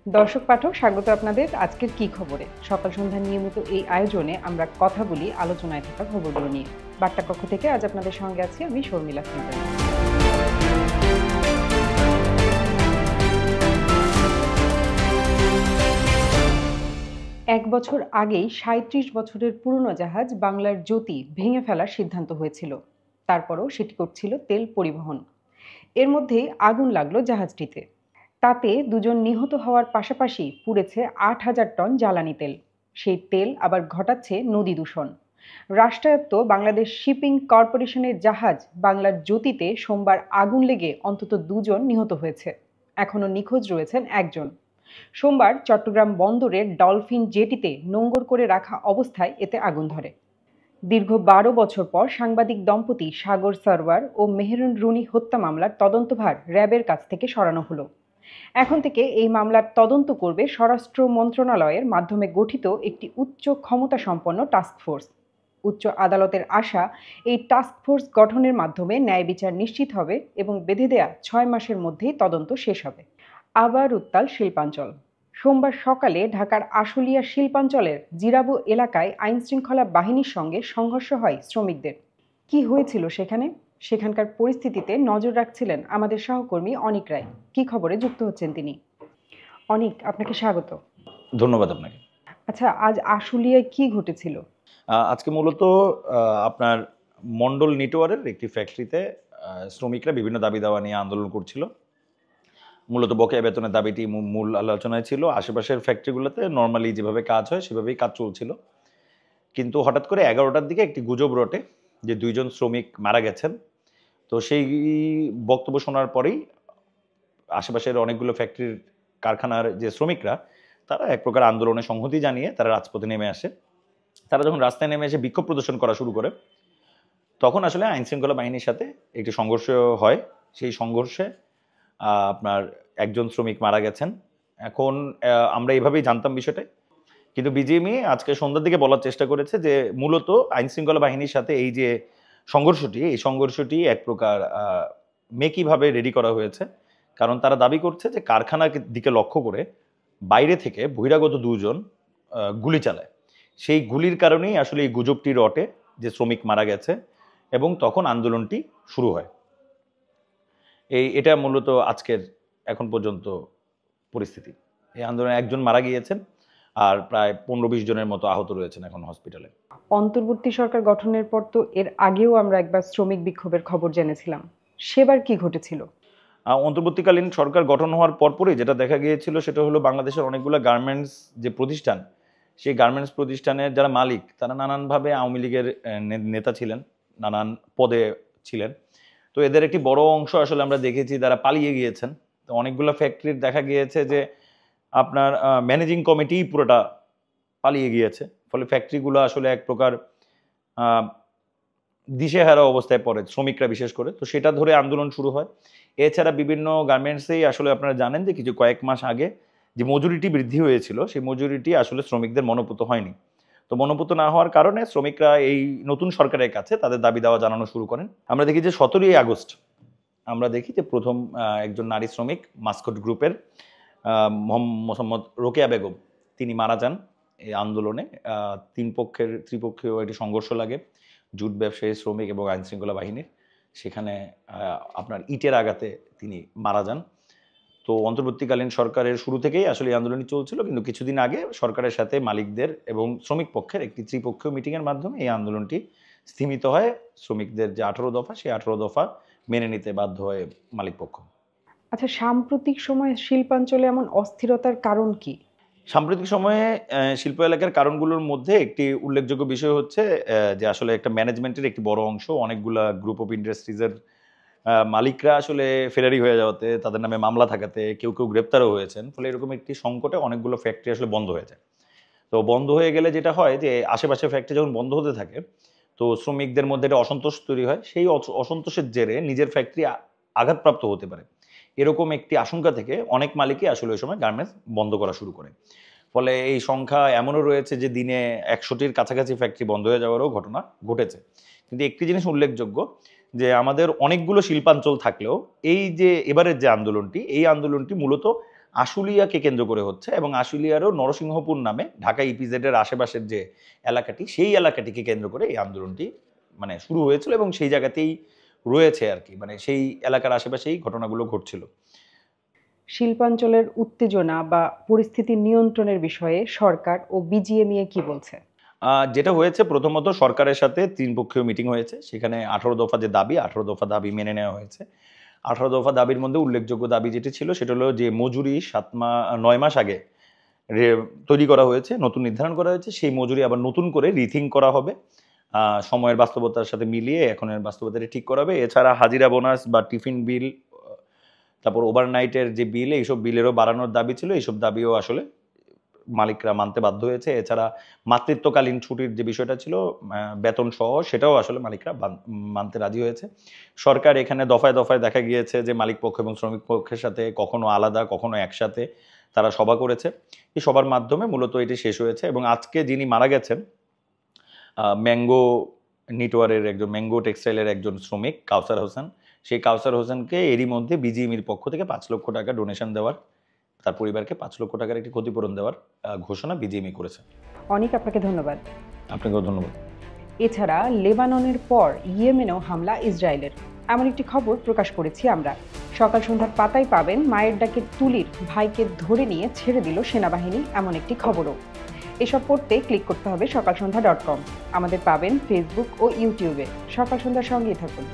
দর্শক পাঠক স্বাগত আপনাদের আজকের কি খবরে। সকাল সন্ধ্যার নিয়মিত এই আয়োজনে আমরা কথা বলি আলোচনায় থাকা খবরগুলো নিয়ে। বার্তা কক্ষ থেকে আজ আপনাদের সঙ্গে আছি আমি শর্মিলা সিনহা। ১ বছর আগেই ৩৭ বছরের পুরনো জাহাজ বাংলার জ্যোতি ভেঙে ফেলার সিদ্ধান্ত হয়েছিল। তারপরও সেটি করছিল তেল পরিবহন। এর মধ্যেই আগুন লাগলো জাহাজটিতে। তাতে দুজন নিহত হওয়ার পাশাপাশি পুড়েছে ৮,০০০ টন জ্বালানি তেল। সেই তেল আবার ঘটাচ্ছে নদী দূষণ। রাষ্ট্রায়ত্ত বাংলাদেশ শিপিং কর্পোরেশনের জাহাজ বাংলার জ্যোতিতে সোমবার আগুন লেগে অন্তত দুজন নিহত হয়েছে। এখনও নিখোঁজ রয়েছেন একজন। সোমবার চট্টগ্রাম বন্দরের ডলফিন জেটিতে নোঙর করে রাখা অবস্থায় এতে আগুন ধরে। দীর্ঘ ১২ বছর পর সাংবাদিক দম্পতি সাগর সরওয়ার ও মেহেরুন রুনি হত্যা মামলার তদন্তভার র্যাবের কাছ থেকে সরানো হলো। এখন থেকে এই মামলার তদন্ত করবে স্বরাষ্ট্র মন্ত্রণালয়ের মাধ্যমে গঠিত একটি উচ্চ ক্ষমতা সম্পন্ন টাস্কফোর্স। উচ্চ আদালতের আশা, এই টাস্কফোর্স গঠনের মাধ্যমে ন্যায় বিচার নিশ্চিত হবে এবং বেঁধে দেয়া ৬ মাসের মধ্যেই তদন্ত শেষ হবে। আবার উত্তাল শিল্পাঞ্চল। সোমবার সকালে ঢাকার আশুলিয়া শিল্পাঞ্চলের জিরাবো এলাকায় আইনশৃঙ্খলা বাহিনীর সঙ্গে সংঘর্ষ হয় শ্রমিকদের। কি হয়েছিল সেখানে? সেখানকার পরিস্থিতিতে নজর রাখছিলেন আমাদের সহকর্মী অনিক রায়। কি খবরে যুক্ত হচ্ছেন তিনি? অনিক, আপনাকে স্বাগত। ধন্যবাদ আপনাকে। আচ্ছা, আজ আশুলিয়ায় কি ঘটেছিল? আজকে মূলত আপনার মন্ডল নেটওয়ার্কের একটি ফ্যাক্টরিতে শ্রমিকরা বিভিন্ন দাবি দাওয়া নিয়ে আন্দোলন করছিল। মূলত বকেয়া বেতনের দাবিটি মূল আলোচনায় ছিল। আশেপাশের ফ্যাক্টরিগুলোতে নর্মালি যেভাবে কাজ হয় সেভাবেই কাজ চলছিল, কিন্তু হঠাৎ করে 11টার দিকে একটি গুজব রটে যে 2জন শ্রমিক মারা গেছেন। তো সেই বক্তব্য শোনার পরেই আশেপাশের অনেকগুলো ফ্যাক্টরির কারখানার যে শ্রমিকরা তারা এক প্রকার আন্দোলনে সংহতি জানিয়ে তারা রাজপথে নেমে আসে। তারা যখন রাস্তায় নেমে এসে বিক্ষোভ প্রদর্শন করা শুরু করে, তখন আসলে আইনশৃঙ্খলা বাহিনীর সাথে একটি সংঘর্ষ হয়। সেই সংঘর্ষে আপনার একজন শ্রমিক মারা গেছেন। এখন আমরা এইভাবেই জানতাম বিষয়টা, কিন্তু বিজিএমই আজকে সন্ধ্যার দিকে বলার চেষ্টা করেছে যে মূলত আইনশৃঙ্খলা বাহিনীর সাথে এই যে সংঘর্ষটি এক প্রকার মেকিভাবে রেডি করা হয়েছে। কারণ তারা দাবি করছে যে কারখানার দিকে লক্ষ্য করে বাইরে থেকে বহিরাগত 2জন গুলি চালায়। সেই গুলির কারণেই আসলে এই গুজবটি রটে যে শ্রমিক মারা গেছে, এবং তখন আন্দোলনটি শুরু হয়। এটা মূলত আজকের এখন পর্যন্ত পরিস্থিতি। এই আন্দোলনে একজন মারা গিয়েছেন আর প্রায় 15-20 জনের মতো আহত রয়েছেন এখন হসপিটালে। অন্তর্বর্তী সরকার গঠনের পর তো এর আগেও আমরা একবার শ্রমিক বিক্ষোভের খবর জেনেছিলাম। সেবার কি ঘটেছিল? অন্তর্বর্তীকালীন সরকার গঠন হওয়ার পরপরই যেটা দেখা গিয়েছিল সেটা হলো বাংলাদেশের অনেকগুলো গার্মেন্টস যে প্রতিষ্ঠান, সেই গার্মেন্টস প্রতিষ্ঠানের যারা মালিক তারা নানানভাবে আওয়ামী লীগের নেতা ছিলেন, নানান পদে ছিলেন। তো এদের একটি বড় অংশ আসলে আমরা দেখেছি তারা পালিয়ে গিয়েছেন। তো অনেকগুলো ফ্যাক্টরির দেখা গিয়েছে যে আপনার ম্যানেজিং কমিটি পুরোটা পালিয়ে গিয়েছে। ফলে ফ্যাক্টরিগুলো আসলে এক প্রকার দিশেহারা অবস্থায় পড়ে শ্রমিকরা বিশেষ করে। তো সেটা ধরে আন্দোলন শুরু হয়। এছাড়া বিভিন্ন গার্মেন্টসেই আসলে আপনারা জানেন যে কয়েক মাস আগে যে মজুরিটি বৃদ্ধি হয়েছিল, সেই মজুরিটি আসলে শ্রমিকদের মনোপুত হয়নি। তো মনোপুত না হওয়ার কারণে শ্রমিকরা এই নতুন সরকারের কাছে তাদের দাবি দাওয়া জানানো শুরু করেন। আমরা দেখি যে 17ই আগস্ট আমরা দেখি যে প্রথম একজন নারী শ্রমিক মাস্কট গ্রুপের মোহাম্মদ রোকেয়া বেগম তিনি মারা যান এই আন্দোলনে। ত্রিপক্ষীয় একটি সংঘর্ষ লাগে জুট ব্যবসায়ী, শ্রমিক এবং আইনশৃঙ্খলা বাহিনীর। সেখানে আপনার ইটের আঘাতে তিনি মারা যান। তো অন্তর্বর্তীকালীন সরকারের শুরু থেকেই আসলে এই আন্দোলনটি চলছিল, কিন্তু কিছুদিন আগে সরকারের সাথে মালিকদের এবং শ্রমিক পক্ষের একটি ত্রিপক্ষীয় মিটিংয়ের মাধ্যমে এই আন্দোলনটি স্থিমিত হয়। শ্রমিকদের যে 18 দফা, সেই 18 দফা মেনে নিতে বাধ্য হয় মালিক পক্ষ। আচ্ছা, সাম্প্রতিক সময়ে শিল্পাঞ্চলে এমন অস্থিরতার কারণ কি? সাম্প্রতিক সময়ে শিল্প এলাকার কারণগুলোর মধ্যে একটি উল্লেখযোগ্য বিষয় হচ্ছে যে আসলে একটা ম্যানেজমেন্টের একটি বড় অংশ, অনেকগুলা গ্রুপ অফ ইন্ডাস্ট্রিজের মালিকরা আসলে ফেরারি হয়ে যাওয়াতে, তাদের নামে মামলা থাকাতে কেউ গ্রেপ্তারও হয়েছেন। ফলে এরকম একটি সংকটে অনেকগুলো ফ্যাক্টরি আসলে বন্ধ হয়ে যায়। তো বন্ধ হয়ে গেলে যেটা হয় যে আশেপাশে ফ্যাক্টরি যখন বন্ধ হতে থাকে, তো শ্রমিকদের মধ্যে একটা অসন্তোষ তৈরি হয়। সেই অসন্তোষের জেরে নিজের ফ্যাক্টরি আঘাতপ্রাপ্ত হতে পারে। এরকম একটি আশঙ্কা থেকে অনেক মালিকই আসলে ওই সময় গার্মেন্টস বন্ধ করা শুরু করে। ফলে এই সংখ্যা এমনও রয়েছে যে দিনে 100টির কাছাকাছি ফ্যাক্টরি বন্ধ হয়ে যাওয়ারও ঘটনা ঘটেছে। কিন্তু একটি জিনিস উল্লেখযোগ্য যে আমাদের অনেকগুলো শিল্পাঞ্চল থাকলেও এই যে এবারের যে আন্দোলনটি, এই আন্দোলনটি মূলত আশুলিয়াকে কেন্দ্র করে হচ্ছে, এবং আশুলিয়ারও নরসিংহপুর নামে ঢাকা ইপিজেডের আশেপাশের যে এলাকাটি, সেই এলাকাটিকে কেন্দ্র করে এই আন্দোলনটি মানে শুরু হয়েছিল এবং সেই জায়গাতেই রয়েছে আর কি, মানে সেই এলাকার আশেপাশেই ঘটনাগুলো ঘটছিল। শিল্পাঞ্চলের উত্তেজনা বা পরিস্থিতি নিয়ন্ত্রণের বিষয়ে সরকার ও বিজিএমইএ কি বলছে? যেটা হয়েছে, প্রথমত সরকারের সাথে 3 পক্ষীয় মিটিং হয়েছে, সেখানে 18 দফা যে দাবি, 18 দফা দাবি মেনে নেওয়া হয়েছে। 18 দফা দাবির মধ্যে উল্লেখযোগ্য দাবি যেটি ছিল সেটা হলো যে মজুরি 9 মাস আগে তৈরি করা হয়েছে, নতুন নির্ধারণ করা হয়েছে, সেই মজুরি আবার নতুন করে রিথিং করা হবে, সময়ের বাস্তবতার সাথে মিলিয়ে এখনের বাস্তবতাটা ঠিক করা হবে। এছাড়া হাজিরা বোনাস বা টিফিন বিল, তারপর ওভারনাইটের যে বিল, এইসব বিলেরও বাড়ানোর দাবি ছিল, এইসব দাবিও আসলে মালিকরা মানতে বাধ্য হয়েছে। এছাড়া মাতৃত্বকালীন ছুটির যে বিষয়টা ছিল বেতন সহ, সেটাও আসলে মালিকরা মানতে রাজি হয়েছে। সরকার এখানে দফায় দফায় দেখা গিয়েছে যে মালিক পক্ষ এবং শ্রমিক পক্ষের সাথে কখনো আলাদা কখনো একসাথে তারা সভা করেছে। এই সবার মাধ্যমে মূলত এটি শেষ হয়েছে। এবং আজকে যিনি মারা গেছেন, ম্যাঙ্গো নিটওয়ারের একজন, ম্যাঙ্গো টেক্সটাইলের একজন শ্রমিক কাউসার হোসেন, সেই কাউসার হোসেনকে এরই মধ্যে বিজিএমইর পক্ষ থেকে 5 লক্ষ টাকা ডোনেশন দেওয়ার, তার পরিবারকে 5 লক্ষ টাকার একটি ক্ষতিপূরণ দেওয়ার ঘোষণা বিজিএমই করেছে। অনেক আপনাকে ধন্যবাদ। আপনাকেও ধন্যবাদ। এছাড়া লেবাননের পর ইয়েমেনেও হামলা ইসরায়েলের, এমন একটি খবর প্রকাশ করেছি আমরা। সকাল সন্ধ্যার পাতায় পাবেন মায়ের ডাকে তুলির ভাইকে ধরে নিয়ে ছেড়ে দিল সেনাবাহিনী, এমন একটি খবরও। এসব পড়তে ক্লিক করতে হবে সকালসন্ধ্যা.com। আমাদের পাবেন ফেসবুক ও ইউটিউবে। সকাল সন্ধ্যার সঙ্গেই থাকুন।